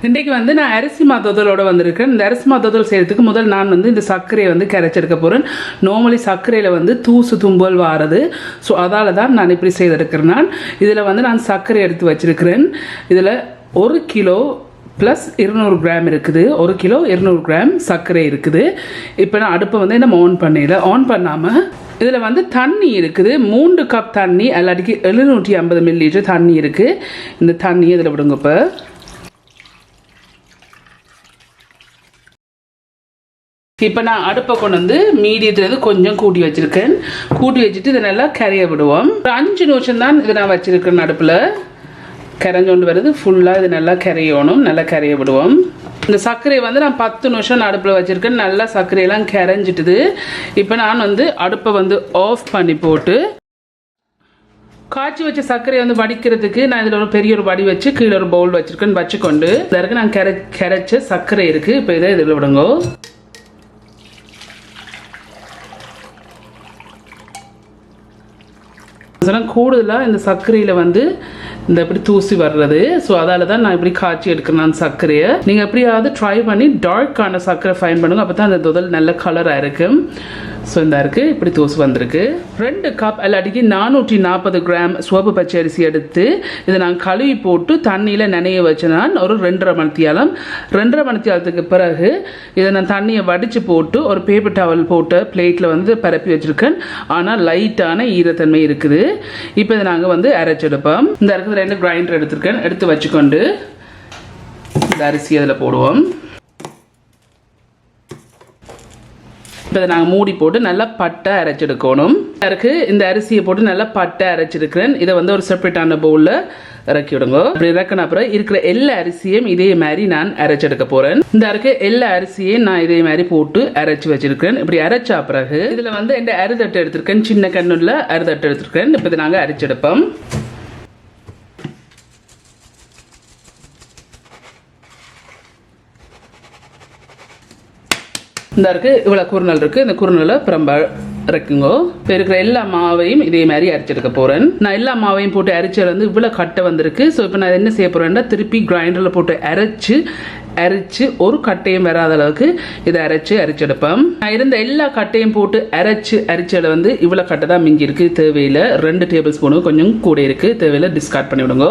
இன்றைக்கு வந்து நான் அரிசி மாதத்தோட வந்திருக்கேன். இந்த அரிசி மாதத்தோல் செய்கிறதுக்கு முதல் நான் வந்து இந்த சர்க்கரையை வந்து கரைச்செடுக்க போகிறேன். நார்மலி சர்க்கரையில் வந்து தூசு தும்பல் வாரது. ஸோ அதால் தான் நான் இப்படி செய்திருக்கிறேன். நான் இதில் வந்து நான் சர்க்கரை எடுத்து வச்சிருக்கிறேன். இதில் 1 கிலோ ப்ளஸ் 200 கிராம் இருக்குது. 1 கிலோ 200 கிராம் சர்க்கரை இருக்குது. இப்போ நான் அடுப்பை வந்து நம்ம ஆன் பண்ணாமல் இதில் வந்து தண்ணி இருக்குது. 3 கப் தண்ணி, எல்லாட்டிக்கு 750 மில்லிலிட்டர் தண்ணி இருக்குது. இந்த தண்ணியை இதில் விடுங்க. இப்போ நான் அடுப்பை கொண்டு வந்து மீடியத்துலேருந்து கொஞ்சம் கூட்டி வச்சுருக்கேன். கூட்டி வச்சுட்டு இதை நல்லா கரைய விடுவோம். ஒரு 5 நிமிஷம் தான் இதை நான் வச்சுருக்கேன். அடுப்பில் கரைஞ்சோண்டு வருது. ஃபுல்லாக இது நல்லா கரையணும். நல்லா கரைய விடுவோம். இந்த சர்க்கரையை வந்து நான் 10 நிமிஷம் அடுப்பில் வச்சுருக்கேன். நல்லா சர்க்கரையெல்லாம் கரைஞ்சிட்டுது. இப்போ நான் வந்து அடுப்பை வந்து ஆஃப் பண்ணி போட்டு காய்ச்சி வச்ச சர்க்கரையை வந்து வடிக்கிறதுக்கு நான் இதில் ஒரு பெரிய வடி வச்சு கீழே ஒரு பவுல் வச்சுருக்கேன்னு வச்சுக்கொண்டு இதற்கு நான் கரைச்ச சர்க்கரை இருக்குது. இப்போ இதை இதில் விடுங்க. கூடுதலாக இந்த சர்க்கரையில் வந்து இந்த இப்படி தூசி வர்றது. ஸோ அதால் தான் நான் இப்படி காய்ச்சி எடுக்கிறேன் சர்க்கரையை. நீங்கள் எப்படியாவது ட்ரை பண்ணி டார்க்கான சர்க்கரை ஃபைன் பண்ணுங்க. அப்போ தான் அந்த தொதல் நல்ல கலராக இருக்கும். ஸோ இந்த இருக்குது இப்படி தூசு வந்திருக்கு. 2 கப் இல்லாட்டிக்கு 440 கிராம் சிவப்பு பச்சை அரிசி எடுத்து இதை நான் கழுவி போட்டு தண்ணியில் நனைய வச்சு நான் ஒரு 2.5 மணித்தியாலத்துக்கு பிறகு இதை நான் தண்ணியை வடித்து போட்டு ஒரு பேப்பர் டவல் போட்டு பிளேட்டில் வந்து பரப்பி வச்சுருக்கேன். ஆனால் லைட்டான ஈரத்தன்மை இருக்குது. இப்போ இதை நாங்கள் வந்து அரைச்செடுப்போம். இந்த இருக்கிற 2 கிரைண்டர் எடுத்துருக்கேன். எடுத்து வச்சுக்கொண்டு இந்த அரிசி அதில் போடுவோம். இப்போ இதை நாங்கள் மூடி போட்டு நல்லா பட்டை அரைச்செடுக்கணும். இந்த அரிசியை போட்டு நல்லா பட்டை அரைச்சிருக்கிறேன். இதை வந்து ஒரு செப்பரேட்டான பவுலில் இறக்கி விடுங்க. அப்படி இறக்கின அப்புறம் இருக்கிற எல்லா அரிசியும் இதே மாதிரி நான் அரைச்செடுக்க போகிறேன். இந்த எல்லா அரிசியையும் நான் இதே மாதிரி போட்டு அரைச்சி வச்சிருக்கேன். இப்படி அரைச்சா பிறகு இதில் வந்து எந்த அரிதட்டு எடுத்திருக்கேன். சின்ன கண்ணுள்ள அரிதட்டு எடுத்திருக்கேன். இப்போ இதை நாங்கள் அரைச்செடுப்போம். இந்த இவ்வளோ குறுநல் இருக்குது. இந்த குறுநலை பிரம்ப இறக்குங்கோ. இப்போ இருக்கிற எல்லா மாவையும் இதே மாதிரி அரைச்செடுக்க போகிறேன். நான் எல்லா மாவையும் போட்டு அரைச்சது வந்து இவ்வளோ கட்டை வந்திருக்கு. ஸோ இப்போ நான் என்ன செய்ய போகிறேன்னா திருப்பி கிரைண்டரில் போட்டு அரைச்சு ஒரு கட்டையும் வராத அளவுக்கு இதை அரைச்செடுப்பேன். நான் இருந்த எல்லா கட்டையும் போட்டு அரைச்சல வந்து இவ்வளோ கட்டை தான் மிஞ்சி இருக்கு. தேவையில்லை 2 டேபிள் ஸ்பூனு கொஞ்சம் கூட இருக்கு. தேவையில்லை டிஸ்கார்ட் பண்ணி விடுங்க.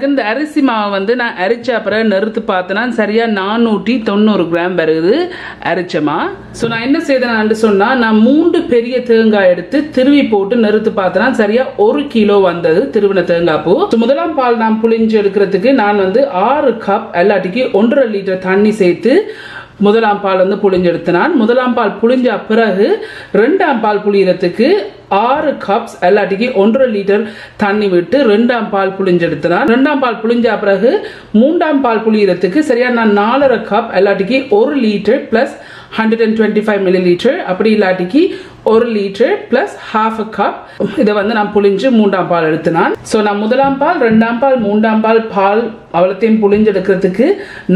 இந்த அரிசி மாவை வந்து நான் அரைச்ச அப்புறம் நிறுத்து பார்த்தேன்னா சரியா 490 கிராம் வருது அரைச்சமா. ஸோ நான் என்ன செய்தேன்னு சொன்னால் நான் 3 பெரிய தேங்காய் எடுத்து திருவி போட்டு நிறுத்து பார்த்தேன்னா சரியா 1 கிலோ வந்தது திருவின தேங்காய் பூ. முதலாம் பால் நான் புளிஞ்சு எடுக்கிறதுக்கு நான் வந்து 6 கப் எல்லாட்டிக்கு 1.5 லிட்டர் தண்ணி சேர்த்து முதலாம் பால் வந்து புளிஞ்செடுத்தினான். முதலாம் பால் புளிஞ்ச பிறகு 2ஆம் பால் புளியறதுக்கு 6 கப்ஸ் எல்லாட்டிக்கு 1.5 லிட்டர் தண்ணி விட்டு 2ஆம் பால் புளிஞ்செடுத்தினான். 2ஆம் பால் புளிஞ்ச பிறகு 3ஆம் பால் புளியறதுக்கு சரியா நான் 4.5 கப் எல்லாட்டிக்கு 1 லிட்டர் பிளஸ் 125 மில்லிலிட்டர், அப்படி இல்லாட்டிக்கு 1 லிட்டர் பிளஸ் 1/2 கப் இதை வந்து நான் புளிஞ்சு 3ஆம் பால் எடுத்தினான். ஸோ நான் முதலாம் பால் 2ஆம் பால் 3ஆம் பால் அவ்வளோத்தையும் புளிஞ்சு எடுக்கிறதுக்கு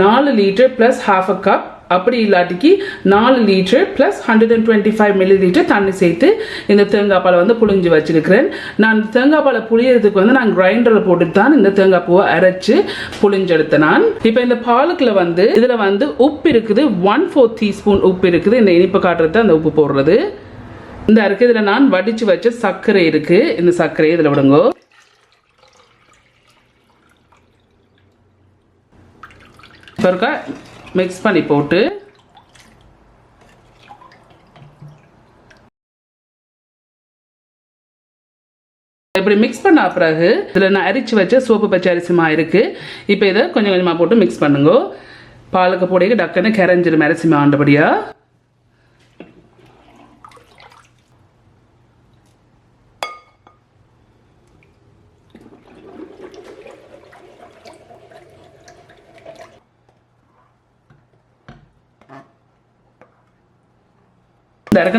4 லிட்டர் பிளஸ் 1/2 கப், அப்படி இல்லாட்டிக்கு 4 லிட்டர் பிளஸ் 125 மில்லிலிட்டர் தண்ணி சேர்த்து இந்த தேங்காய் பாலை வந்து புளிஞ்சு வச்சிருக்கிறேன். நான் தேங்காய் பாலை புளியறதுக்கு வந்து நான் கிரைண்டரில் போட்டு தான் இந்த தேங்காய் பூவை அரைச்சு புளிஞ்செடுத்தேன். நான் இப்போ இந்த பாலுக்குள்ள வந்து இதில் வந்து உப்பு இருக்குது. 1/4 டீஸ்பூன் உப்பு இருக்குது. இந்த இனிப்பு காட்டுறது அந்த உப்பு போடுறது. இந்த இதில் நான் வடிச்சு வச்ச சர்க்கரை இருக்கு. இந்த சர்க்கரையை இதில் விடுங்க. மிக்ஸ் பண்ணி போட்டு இப்படி மிக்ஸ் பண்ண பிறகு இதில் நான் அரிச்சு வச்ச சோப்பு பச்சை அரிசிமா இருக்கு. இப்போ இதை கொஞ்சம் கொஞ்சமாக போட்டு மிக்ஸ் பண்ணுங்க. பாலுக்கு போடையே டக்குன்னு கரைஞ்சிடும் அரிசிமா ஆண்டபடியா.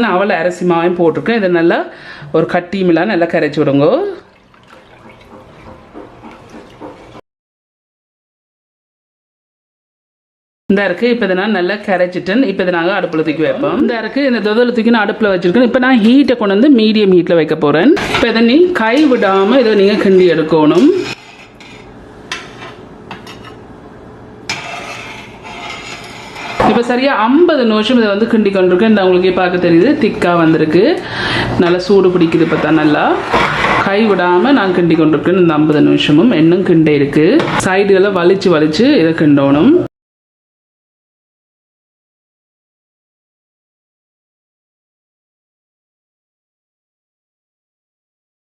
நான் அவளை அரிசி மாவையும் போட்டிருக்கேன். இதை நல்லா ஒரு கட்டியுமில்லாம் நல்லா கரைச்சி விடுங்க. இந்த இப்போ இதை நான் நல்லா கரைச்சிட்டேன். இப்போ இதை நாங்கள் அடுப்பில் தூக்கி வைப்போம். இந்த தொதலை தூக்கி நான் அடுப்பில் வச்சுருக்கேன். இப்போ நான் ஹீட்டை கொண்டு வந்து மீடியம் ஹீட்டில் வைக்க போகிறேன். இப்போ இதை நீ கை விடாமல் இதை நீங்கள் கிண்டி எடுக்கணும். இப்போ சரியா 50 நிமிஷம் இதை வந்து கிண்டி கொண்டிருக்கேன். இந்த உங்களுக்கே பார்க்க தெரியுது திக்காக வந்திருக்கு, நல்லா சூடு பிடிக்குது. இப்போ தான் நல்லா கை விடாமல் நான் கிண்டி கொண்டிருக்கேன். இந்த 50 நிமிஷமும் இன்னும் கிண்டே இருக்கு. சைடுகளை வலிச்சு வலிச்சு இதை கிண்டணும்.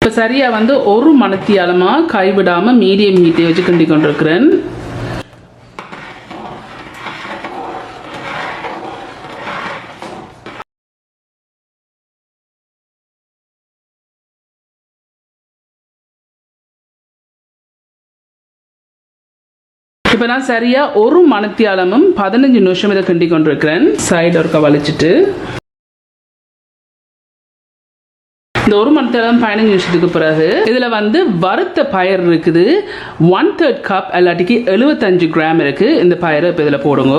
இப்போ சரியா வந்து ஒரு மணித்தியாலமா கைவிடாம மீடியம் ஹீட்டை வச்சு கிண்டி கொண்டிருக்கிறேன். இப்போ நான் சரியா ஒரு மணித்தியாலமும் 15 நிமிஷம் இதை கிண்டி கொண்டிருக்கிறேன். சைடு ஒருக்க வலிச்சிட்டு இந்த ஒரு மணித்தியாலம் 15 நிமிஷத்துக்கு பிறகு இதில் வந்து வறுத்த பயர் இருக்குது. 1/3 கப் இல்லாட்டிக்கு 75 கிராம் இருக்கு. இந்த பயரை இப்போ இதில் போடுங்க.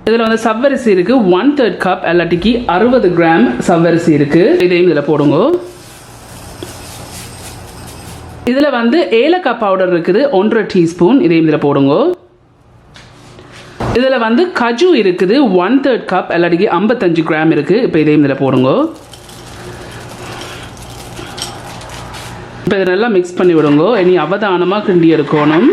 இதில் வந்து சவ்வரிசி இருக்கு. 1/3 கப் இல்லாட்டிக்கு 60 கிராம் சவ்வரிசி இருக்கு. இதையும் இதில் போடுங்க. இதில் வந்து ஏலக்காய் பவுடர் இருக்குது 1/2 டீஸ்பூன். இதையும் இதில் போடுங்க. இதில் வந்து கஜு இருக்குது 1/3 கப் இல்லாட்டிக்கு 55 கிராம் இருக்குது. இப்போ இதையும் இதில் போடுங்க. இப்போ இதை நல்லா மிக்ஸ் பண்ணி விடுங்க. இனி அவதானமாக கிண்டி எடுக்கணும்.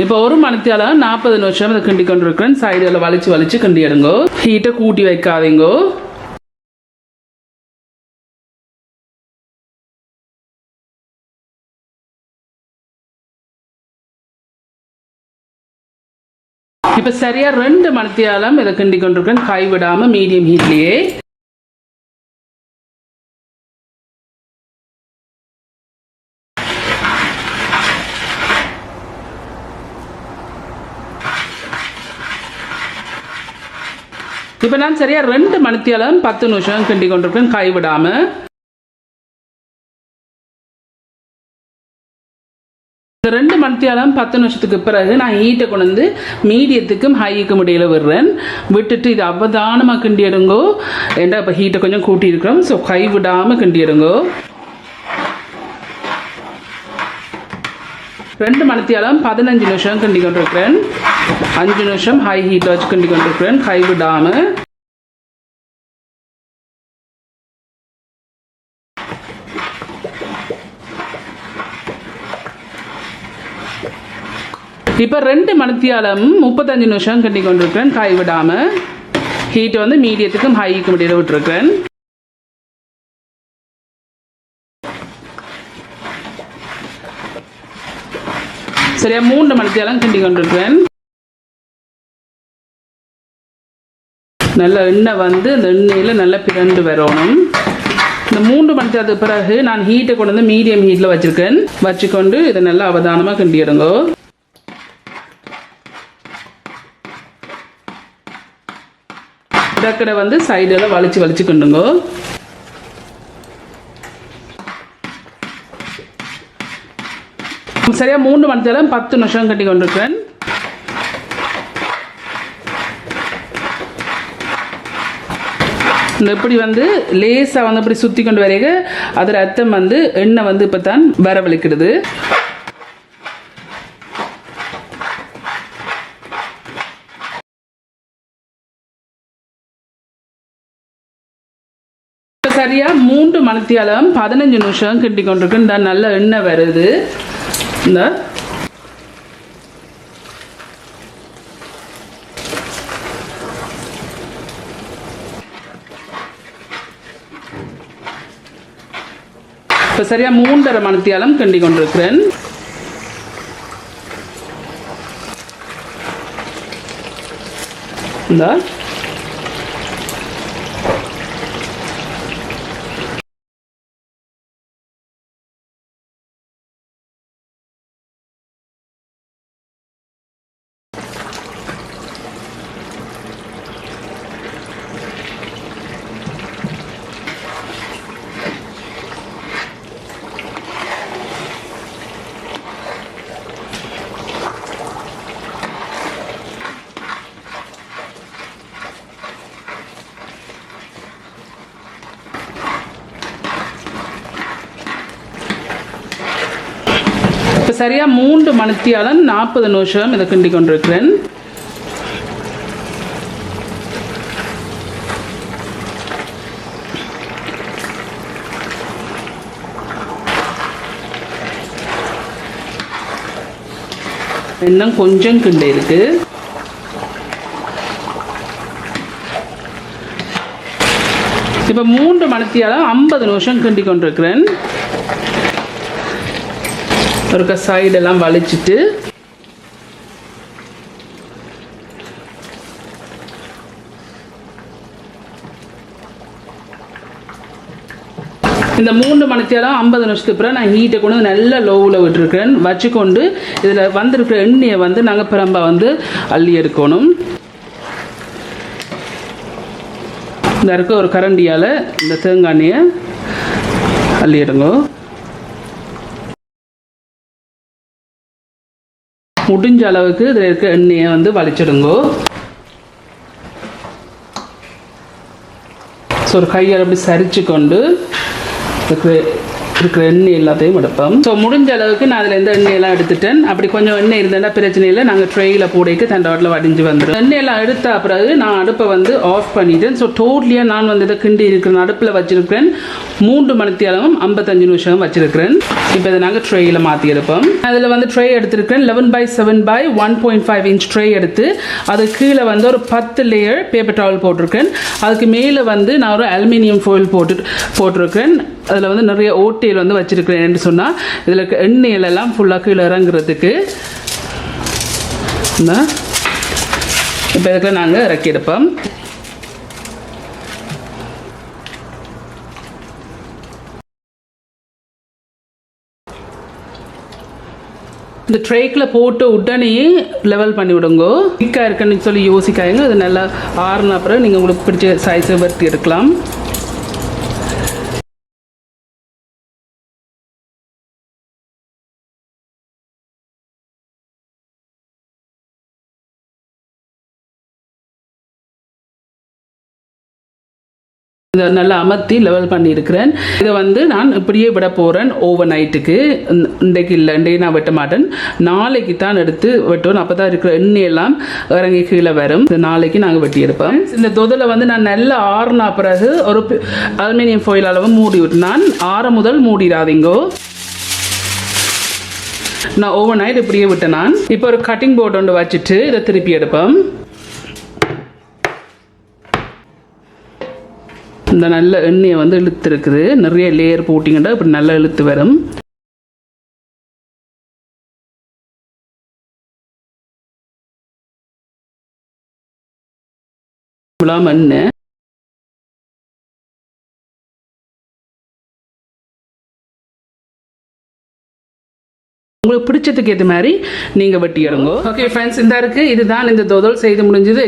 இப்போ ஒரு மணித்தியால 40 நிமிஷம் இதை கிண்டி கொண்டிருக்கிறேன். சைடில் வலிச்சு வலிச்சு கிண்டி எடுங்க. ஹீட்டை கூட்டி வைக்காதீங்க. இப்போ சரியா 2 மணித்தியாலம் இதை கிண்டி கொண்டிருக்கிறேன். கைவிடாம மீடியம் ஹீட்லயே. இப்போ நான் சரியா 2 மணித்தியாலம் 10 நிமிஷம் கிண்டி கொண்டிருக்கேன் கைவிடாம. இந்த 2 மணித்தியாலம் 10 நிமிஷத்துக்கு பிறகு நான் ஹீட்டை கொண்டு வந்து மீடியத்துக்கும் ஹைக்கும் இடையில விடுறேன். விட்டுட்டு இது அவதானமாக கிண்டி எடுங்கோ. ஏன்னா இப்போ ஹீட்டை கொஞ்சம் கூட்டி இருக்கிறோம். ஸோ கைவிடாம கிண்டி எடுங்கோ. 2 மணித்தியாலம் 15 நிமிஷம் கிண்டி கொண்டிருக்கிறேன். 5 நிமிஷம் ஹை ஹீட்டில் வச்சு கிண்டி கொண்டிருக்கிறேன் கைவிடாம. இப்போ 2 மணித்தியாலம் 35 நிமிஷம் கிண்டி கொண்டிருக்கிறேன் கைவிடாம. ஹீட்டை வந்து மீடியத்துக்கும் ஹைக்கும் இடையில விட்டுருக்கிறேன். சரியா 3 மணித்தியாலம் கிண்டி கொண்டிருக்கிறேன். நல்ல எண்ணெய் வந்து இந்த எண்ணெயில் நல்லா பிறண்டு வரணும். இந்த 3 மணித்தியாலத்துக்கு பிறகு நான் ஹீட்டை கொண்டு வந்து மீடியம் ஹீட்டில் வச்சுருக்கேன். வச்சுக்கொண்டு இதை நல்லா அவதானமாக கிண்டிடுங்க. இடக்கடை வந்து சைடில் வலிச்சு வலிச்சு கிண்டுங்க. சரியா 3 மணித்தியாலம் 10 நிமிஷம் கட்டி கொண்டிருக்கிறேன். இந்த இப்படி வந்து லேசாக வந்து இப்படி சுற்றி கொண்டு வரைக அதில் அர்த்தம் வந்து எண்ணெய் வந்து இப்போ தான் வரவழைக்கிறது. சரியா 3 மணித்தியாலம் 15 நிமிஷம் கிண்டி கொண்டிருக்கு. இந்த நல்ல எண்ணெய் வருது. இந்த இப்போ சரியா 3.5 மணித்தியாலம் கிண்டி கொண்டிருக்கிறேன். இந்த சரியா 3 மணித்தியாலம் 40 நிமிஷம் இதை கிண்டி கொண்டிருக்கிறேன். இன்னும் கொஞ்சம் கிண்ட இருக்கு. இப்போ 3 மணித்தியாலம் 50 நிமிஷம் கிண்டி கொண்டிருக்கிறேன். ஒரு சைடெல்லாம் வலிச்சிட்டு இந்த 3 மணித்தியாலம் 50 நிமிஷத்துக்கு அப்புறம் நான் ஹீட்டை கொண்டு நல்லா லோவில் விட்டுருக்கேன். வச்சுக்கொண்டு இதில் வந்திருக்கிற எண்ணெயை வந்து நாங்கள் பிரம்பா வந்து அள்ளி எடுக்கணும். இந்த இருக்க ஒரு கரண்டியால் இந்த தேங்காய் எண்ணெயை அள்ளி எடுங்க. முடிஞ்ச அளவுக்கு இதில் இருக்க எண்ணெயை வந்து வலிச்சிடுங்கோ. ஸோ ஒரு கையால் அப்படி சரிச்சு கொண்டு இருக்கிற எண்ணெய் எல்லாத்தையும் எடுப்போம். ஸோ முடிஞ்ச அளவுக்கு நான் அதில் எந்த எண்ணெயெல்லாம் எடுத்துட்டேன். அப்படி கொஞ்சம் எண்ணெய் இருந்தேன்னா பிரச்சனை இல்லை, நாங்கள் ட்ரெயில் போடைக்கு தண்டவாட்டில் வடிஞ்சு வந்துடும். எண்ணெயெல்லாம் எடுத்த பிறகு நான் அடுப்பை வந்து ஆஃப் பண்ணிட்டேன். ஸோ டோட்டலியாக நான் வந்து இதை கிண்டி இருக்கிறேன், அடுப்பில் வச்சிருக்கிறேன். 3 மணித்தியாலம் 55 நிமிஷம் வச்சிருக்கிறேன். இப்போ இதை நாங்கள் ட்ரெயில் மாற்றி எடுப்போம். அதில் வந்து ட்ரே எடுத்திருக்கிறேன். 11x7x1.5 இன்ச் ட்ரே எடுத்து அது கீழே வந்து ஒரு 10 லேயர் பேப்பர் டவல் போட்டிருக்கேன். அதுக்கு மேலே வந்து நான் ஒரு அலுமினியம் ஃபாயில் போட்டிருக்கேன். அதில் வந்து நிறைய ஓட்டையில் வந்து வச்சிருக்கிறேன் என்று சொன்னால் இதில் எண்ணெயிலெல்லாம் ஃபுல்லாக கீழே இறங்குறதுக்கு. இப்போ இதுக்கு நாங்கள் இறக்கி எடுப்போம். இந்த ட்ரேக்கில் போட்டு உடனே லெவல் பண்ணி விடுங்க. திக்காக இருக்குன்னு சொல்லி யோசிக்காங்க. அது நல்லா ஆறுன அப்புறம் நீங்கள் உங்களுக்கு பிடிச்ச சைஸை வறுத்து எடுக்கலாம். இதை நல்லா அமர்த்தி லெவல் பண்ணியிருக்கிறேன். இதை வந்து நான் இப்படியே விட போகிறேன் ஓவர் நைட்டுக்கு. இன்றைக்கு இல்லை, இன்றைக்கு நான் வெட்ட மாட்டேன், நாளைக்கு தான் எடுத்து வெட்டணும். அப்போ தான் இருக்கிற எண்ணெயெல்லாம் இறங்கி கீழே வரும். நாளைக்கு நாங்கள் வெட்டி எடுப்போம். இந்த தொதில் வந்து நான் நல்லா ஆறுனா பிறகு ஒரு அலுமினியம் ஃபாயில் அளவு மூடி விட்டு, நான் 6 முதல் மூடிடாதீங்கோ. நான் ஓவர் நைட் இப்படியே விட்டேன். நான் இப்போ ஒரு கட்டிங் போர்டு ஒன்று வச்சுட்டு இதை திருப்பி எடுப்போம். இந்த நல்ல எண்ணெயை வந்து இழுத்து இருக்குது, நிறைய லேயர் போட்டிங்கன்னா இப்படி நல்லா இழுத்து வரும். எண்ணெய் உங்களுக்கு பிடிச்சதுக்கு ஏற்ற மாதிரி நீங்கள் வெட்டி எடுங்க. ஓகே ஃப்ரெண்ட்ஸ், இந்த இருக்குது, இதுதான் இந்த தொதல் செய்து முடிஞ்சது.